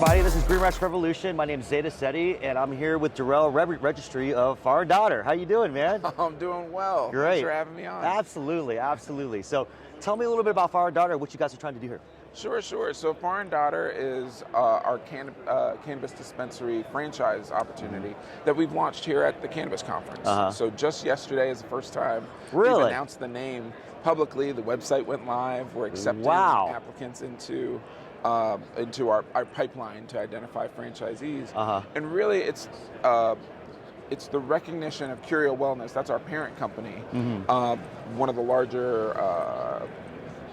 everybody, this is Green Rex Revolution. My name is Zeta Seti, and I'm here with Jerel Registre of Father and Daughter. How you doing, man? I'm doing well. Great. Thanks for having me on. Absolutely, absolutely. So tell me a little bit about Father and Daughter, what you guys are trying to do here. Sure. So Father and Daughter is our cannabis dispensary franchise opportunity that we've launched here at the Cannabis Conference. So just yesterday is the first time we've announced the name publicly. The website went live. We're accepting applicants into our pipeline to identify franchisees. And really it's the recognition of Curio Wellness. That's our parent company, one of the larger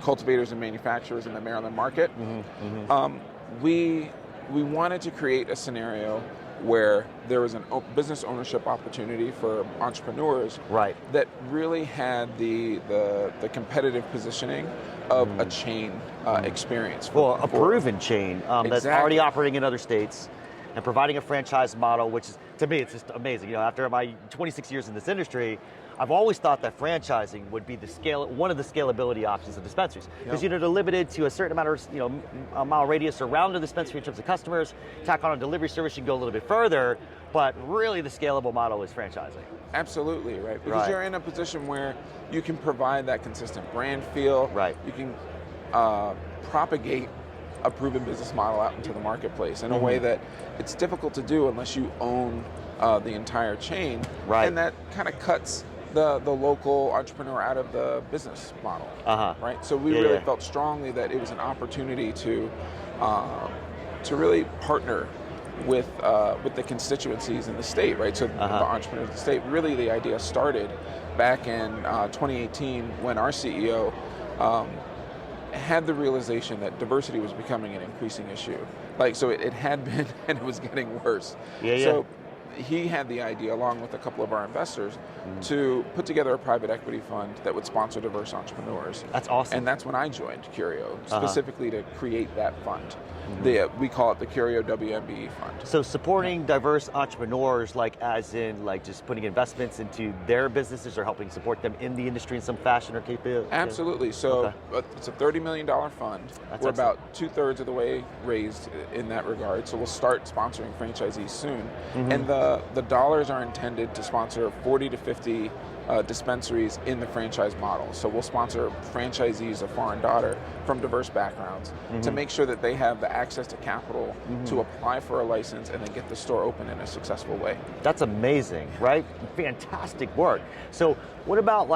cultivators and manufacturers in the Maryland market. We wanted to create a scenario where there was a business ownership opportunity for entrepreneurs that really had the competitive positioning of a chain experience. A proven chain that's already operating in other states and providing a franchise model, which is, to me, it's just amazing. You know, after my 26 years in this industry, I've always thought that franchising would be one of the scalability options of dispensaries, because they're limited to a certain amount of a mile radius around the dispensary in terms of customers. Tack on a delivery service, you can go a little bit further, but really the scalable model is franchising. Absolutely, right? Because you're in a position where you can provide that consistent brand feel. You can propagate a proven business model out into the marketplace in a way that it's difficult to do unless you own the entire chain. And that kind of cuts the local entrepreneur out of the business model, right? So we really felt strongly that it was an opportunity to really partner with the constituencies in the state, right? So the entrepreneurs of the state. Really, the idea started back in 2018 when our CEO had the realization that diversity was becoming an increasing issue. So it had been, and it was getting worse. So he had the idea, along with a couple of our investors, to put together a private equity fund that would sponsor diverse entrepreneurs. That's awesome. And that's when I joined Curio, specifically to create that fund. We call it the Curio WMBE fund. So supporting diverse entrepreneurs, as in just putting investments into their businesses or helping support them in the industry in some fashion or capability? Absolutely. So it's a $30 million fund. We're about 2/3 of the way raised in that regard. So we'll start sponsoring franchisees soon. And the dollars are intended to sponsor 40 to 50 dispensaries in the franchise model. So we'll sponsor franchisees of Father and Daughter from diverse backgrounds to make sure that they have the access to capital to apply for a license and then get the store open in a successful way. That's amazing, right? Fantastic work. So what about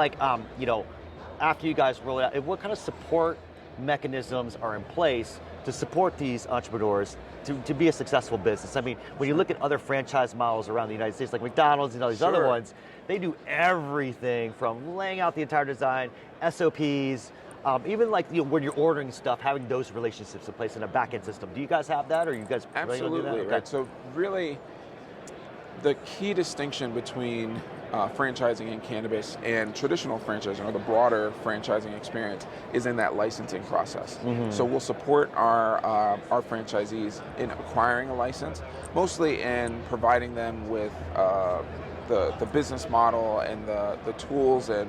after you guys roll it out, what kind of support mechanisms are in place to support these entrepreneurs to be a successful business? I mean, when you look at other franchise models around the United States, like McDonald's and all these other ones, they do everything from laying out the entire design, SOPs, even when you're ordering stuff, having those relationships in place in a back-end system. Do you guys have that, or you guys absolutely really do that? Right? So really, the key distinction between franchising in cannabis and traditional franchising, or the broader franchising experience, is in that licensing process. So we'll support our franchisees in acquiring a license, mostly in providing them with the business model and the tools and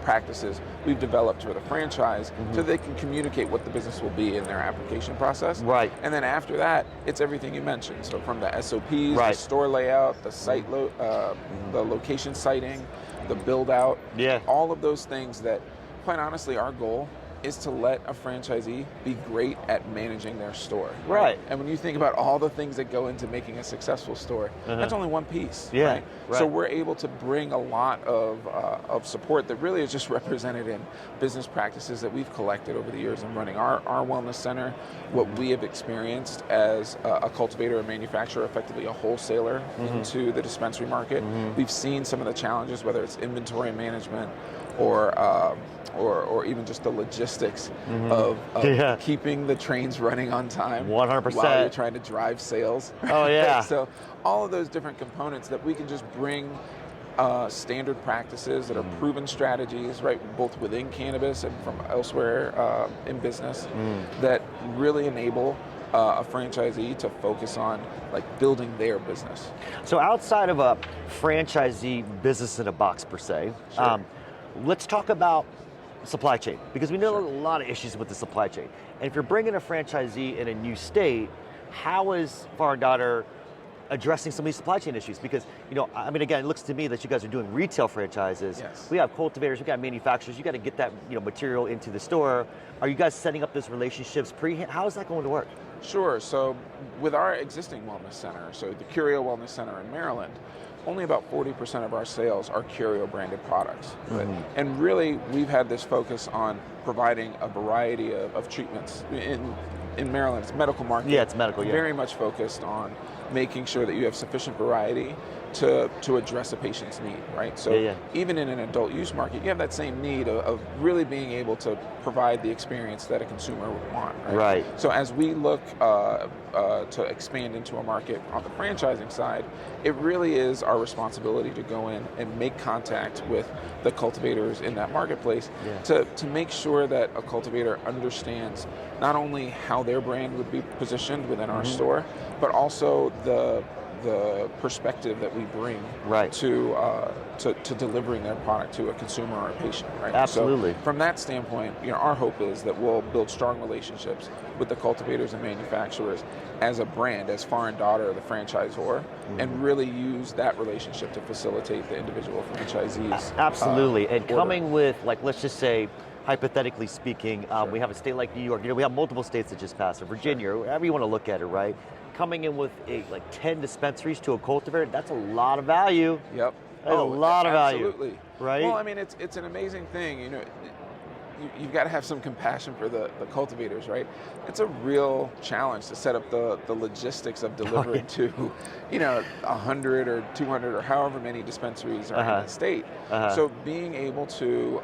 practices we've developed for the franchise, so they can communicate what the business will be in their application process. And then after that, it's everything you mentioned. So from the SOPs, the store layout, the site, the location siting, the build out, all of those things that, quite honestly, our goal is to let a franchisee be great at managing their store. And when you think about all the things that go into making a successful store, that's only one piece. So we're able to bring a lot of support that really is just represented in business practices that we've collected over the years in running our wellness center, what we have experienced as a cultivator and manufacturer, effectively a wholesaler into the dispensary market. We've seen some of the challenges, whether it's inventory management or even just the logistics of keeping the trains running on time 100%. while you're trying to drive sales. So all of those different components that we can just bring standard practices that are proven strategies, right, both within cannabis and from elsewhere in business, that really enable a franchisee to focus on building their business. So outside of a franchisee business in a box per se, let's talk about supply chain, because we know a lot of issues with the supply chain. And if you're bringing a franchisee in a new state, how is Far & Daughter addressing some of these supply chain issues? Because, I mean, again, it looks to me that you guys are doing retail franchises. Yes. We have cultivators, we got manufacturers, you got to get that material into the store. Are you guys setting up those relationships how is that going to work? Sure, so with our existing wellness center, so the Curio Wellness Center in Maryland, only about 40% of our sales are Curio branded products. And really, we've had this focus on providing a variety of treatments. In Maryland, it's medical market. Yeah, it's medical, yeah. Very much focused on making sure that you have sufficient variety to address a patient's need, right? So even in an adult use market, you have that same need of really being able to provide the experience that a consumer would want, right? So as we look to expand into a market on the franchising side, it really is our responsibility to go in and make contact with the cultivators in that marketplace to make sure that a cultivator understands not only how their brand would be positioned within our store, but also the perspective that we bring to delivering their product to a consumer or a patient, right? Absolutely. So from that standpoint, our hope is that we'll build strong relationships with the cultivators and manufacturers as a brand, as Far & Daughter, the franchisor, and really use that relationship to facilitate the individual franchisees. Absolutely, and coming with, let's just say, hypothetically speaking, we have a state like New York, we have multiple states that just passed, or Virginia, or however you want to look at it, right? Coming in with 10 dispensaries to a cultivator, that's a lot of value. Yep. That's a lot of value. Absolutely. Right? Well, I mean, it's an amazing thing. You've got to have some compassion for the cultivators, right? It's a real challenge to set up the logistics of delivering to, 100 or 200 or however many dispensaries are in the state. So being able to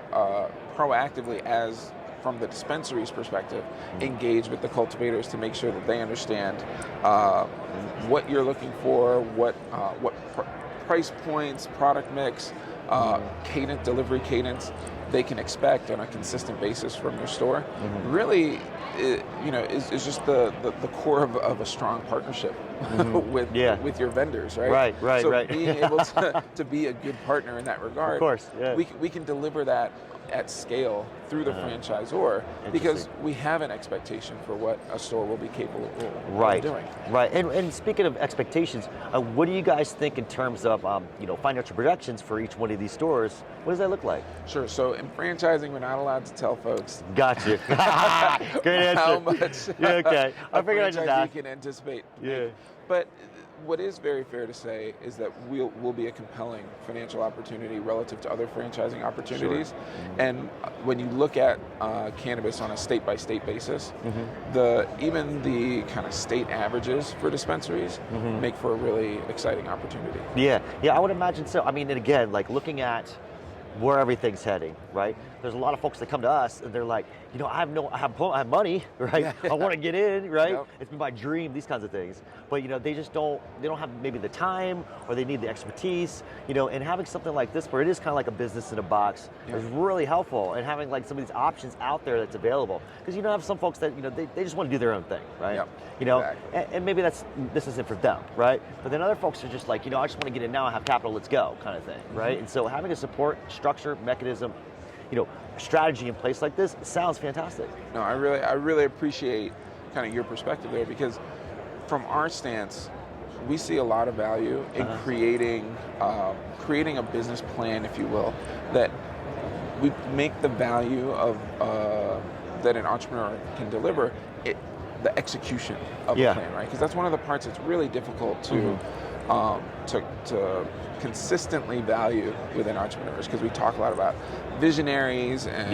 proactively, from the dispensary's perspective, engage with the cultivators to make sure that they understand what you're looking for, what price points, product mix, delivery cadence they can expect on a consistent basis from your store. Really, is just the core of a strong partnership with your vendors, right? So being able to be a good partner in that regard, of course, we can deliver that at scale through the franchisor because we have an expectation for what a store will be capable of doing. Right, and speaking of expectations, what do you guys think in terms of financial projections for each one of these stores? What does that look like? Sure, so in franchising, we're not allowed to tell folks. Gotcha. Great answer. How much I figured I'd just ask. Can anticipate. Yeah. But what is very fair to say is that we'll be a compelling financial opportunity relative to other franchising opportunities. And when you look at cannabis on a state-by-state basis, even the kind of state averages for dispensaries make for a really exciting opportunity. Yeah, I would imagine so. I mean, and again, looking at where everything's heading, right? There's a lot of folks that come to us and they're like, I have money, right? I want to get in, right? It's been my dream, these kinds of things. But they don't have maybe the time or they need the expertise, and having something like this where it is kind of like a business in a box is really helpful, and having some of these options out there that's available. Because have some folks that, they just want to do their own thing, right? And maybe this isn't for them, right? But then other folks are just like, I just want to get in now, I have capital, let's go, kind of thing, right? And so having a support structure, mechanism, strategy in place like this sounds fantastic. No, I really appreciate kind of your perspective there, because from our stance, we see a lot of value in creating a business plan, if you will, that we make the value of that an entrepreneur can deliver the execution of the plan, right? Because that's one of the parts that's really difficult to consistently value within entrepreneurs, because we talk a lot about visionaries and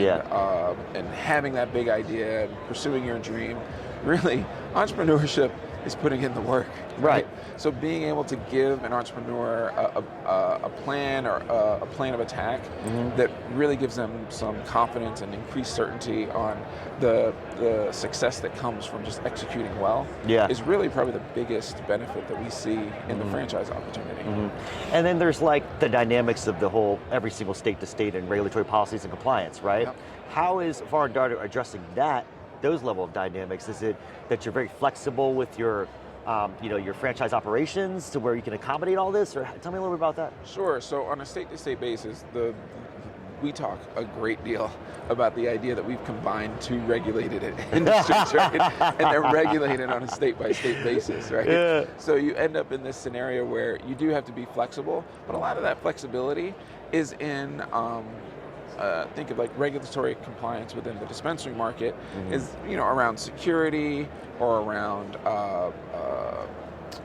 having that big idea and pursuing your dream. Really, entrepreneurship is putting in the work. Right. So being able to give an entrepreneur a plan or a plan of attack that really gives them some confidence and increased certainty on the success that comes from just executing well is really probably the biggest benefit that we see in the franchise opportunity. And then there's the dynamics of the whole every single state to state and regulatory policies and compliance, right? How is Far & Daughter addressing those level of dynamics? Is it that you're very flexible with your your franchise operations to where you can accommodate all this, or tell me a little bit about that? Sure. So on a state-to-state basis, the we talk a great deal about the idea that we've combined two regulated industries, right? And they're regulated on a state-by-state basis, right? Yeah. So you end up in this scenario where you do have to be flexible, but a lot of that flexibility is in think of like regulatory compliance within the dispensary market is around security or around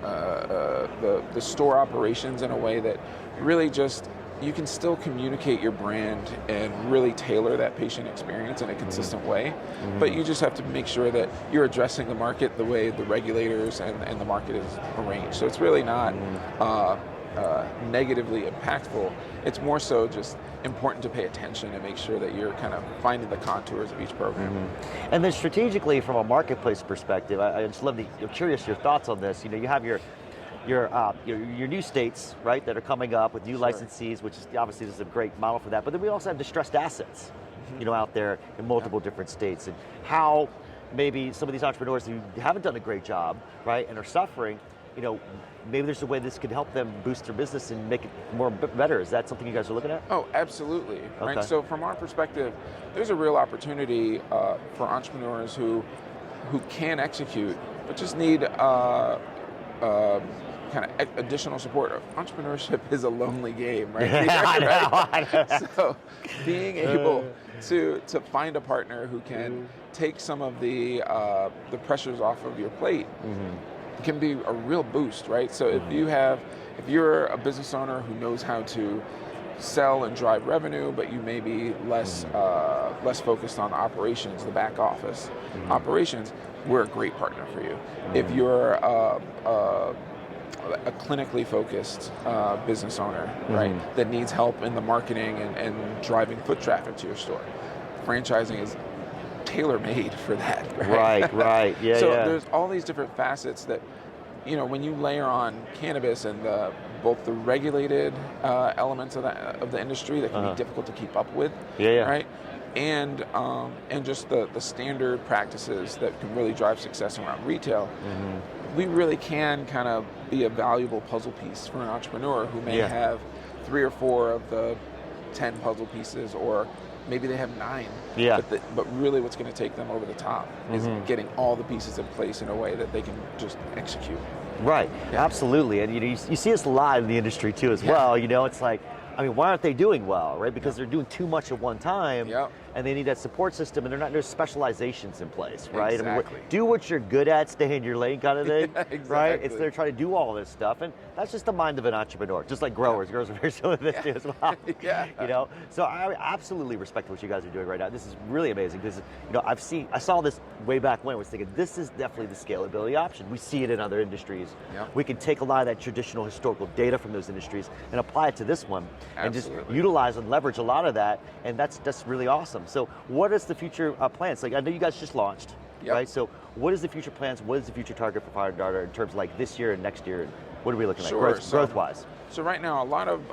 the store operations in a way that really just you can still communicate your brand and really tailor that patient experience in a consistent way, but you just have to make sure that you're addressing the market the way the regulators and the market is arranged. So it's really not negatively impactful. It's more so just important to pay attention and make sure that you're kind of finding the contours of each program. And then strategically, from a marketplace perspective, I just love I'm curious your thoughts on this. You have your new states, right, that are coming up with new licensees, which is obviously this is a great model for that. But then we also have distressed assets, out there in multiple different states, and how maybe some of these entrepreneurs who haven't done a great job, right, and are suffering, maybe there's a way this could help them boost their business and make it more better. Is that something you guys are looking at? Oh, absolutely. Okay. Right. So from our perspective, there's a real opportunity for entrepreneurs who can execute, but just need kind of additional support. Entrepreneurship is a lonely game, right? I know. So being able to find a partner who can take some of the pressures off of your plate can be a real boost, right? So if you're a business owner who knows how to sell and drive revenue, but you may be less focused on the operations, the back office operations, we're a great partner for you. If you're a clinically focused business owner, right, that needs help in the marketing and driving foot traffic to your store, franchising is tailor-made for that. Right. Yeah. So there's all these different facets that, when you layer on cannabis and both the regulated elements of the industry that can be difficult to keep up with, right, and just the standard practices that can really drive success around retail, we really can kind of be a valuable puzzle piece for an entrepreneur who may have 3 or 4 of the 10 puzzle pieces, or maybe they have 9. Yeah. But really what's going to take them over the top is getting all the pieces in place in a way that they can just execute. Right, absolutely. And you see this a lot in the industry too as well. It's like, why aren't they doing well, right? Because they're doing too much at one time, and they need that support system, and there's specializations in place, right? Exactly. Do what you're good at, stay in your lane kind of thing, exactly. right? They're trying to do all this stuff, and that's just the mind of an entrepreneur, just like growers. Growers are very similar to this too as well. So I absolutely respect what you guys are doing right now. This is really amazing because, I saw this way back when. I was thinking, this is definitely the scalability option. We see it in other industries. We can take a lot of that traditional historical data from those industries and apply it to this one. Absolutely. And just utilize and leverage a lot of that, and that's really awesome. So what is the future plans? Like, I know you guys just launched, right? So what is the future plans? What is the future target for Fire Darter in terms of like this year and next year? And what are we looking at growth-wise? So right now, a lot of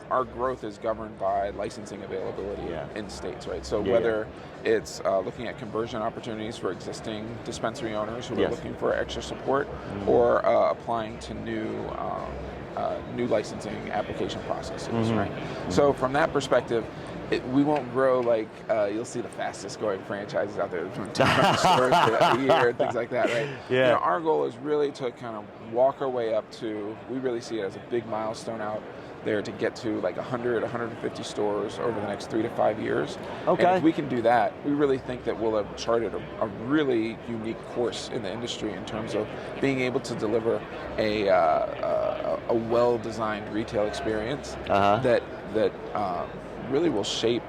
our growth is governed by licensing availability in states, right? So whether it's looking at conversion opportunities for existing dispensary owners who are looking for extra support, or applying to new licensing application processes, right? So from that perspective, we won't grow like you'll see the fastest growing franchises out there doing 200 stores a year and things like that, right? Our goal is really to kind of walk our way up to, we really see it as a big milestone out there to get to like 100, 150 stores over the next 3 to 5 years. Okay. And if we can do that, we really think that we'll have charted a really unique course in the industry in terms of being able to deliver a well-designed retail experience that really will shape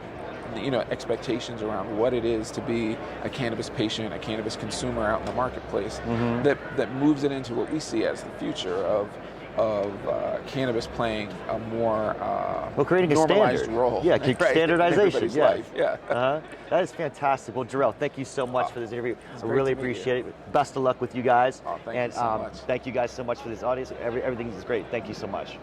expectations around what it is to be a cannabis patient, a cannabis consumer out in the marketplace, that moves it into what we see as the future of cannabis playing a more creating a normalized standard role. Standardization. Life. That is fantastic. Well, Jerel, thank you so much for this interview. I really appreciate it. Best of luck with you guys. Thank you so much. Thank you guys so much for this audience. Everything is great. Thank you so much.